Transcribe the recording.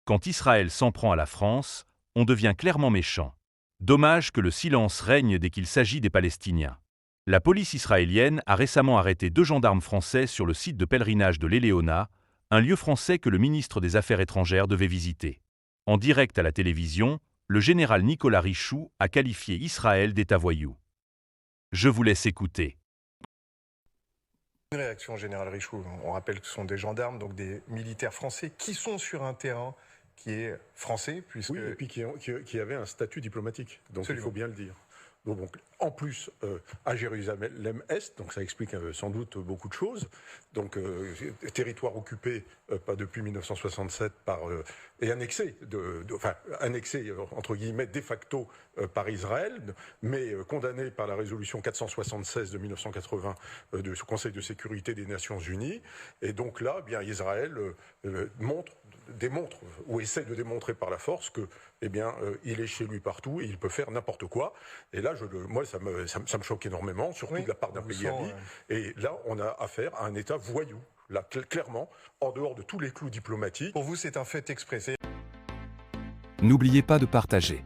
Quand Israël s'en prend à la France, on devient clairement méchant. Dommage que le silence règne dès qu'il s'agit des Palestiniens. La police israélienne a récemment arrêté 2 gendarmes français sur le site de pèlerinage de l'Éléona, un lieu français que le ministre des Affaires étrangères devait visiter. En direct à la télévision, le général Nicolas Richoux a qualifié Israël d'État voyou. Je vous laisse écouter. Une réaction, général Richoux. On rappelle que ce sont des gendarmes, donc des militaires français, qui sont sur un terrain qui est français, puisque... Oui, et puis qui avait un statut diplomatique, donc Absolument. il faut bien le dire. Donc, en plus, à Jérusalem-Est, donc ça explique sans doute beaucoup de choses. Donc, territoire occupé, pas depuis 1967, et annexé, annexé, entre guillemets, de facto par Israël, mais condamné par la résolution 476 de 1980 du Conseil de sécurité des Nations Unies. Et donc là, bien, Israël démontre, ou essaie de démontrer par la force que, il est chez lui partout et il peut faire n'importe quoi. Et là, moi, ça me choque énormément, surtout de la part d'un pays ami. Et là, on a affaire à un État voyou. Là, clairement, en dehors de tous les clous diplomatiques. Pour vous, c'est un fait exprès. N'oubliez pas de partager.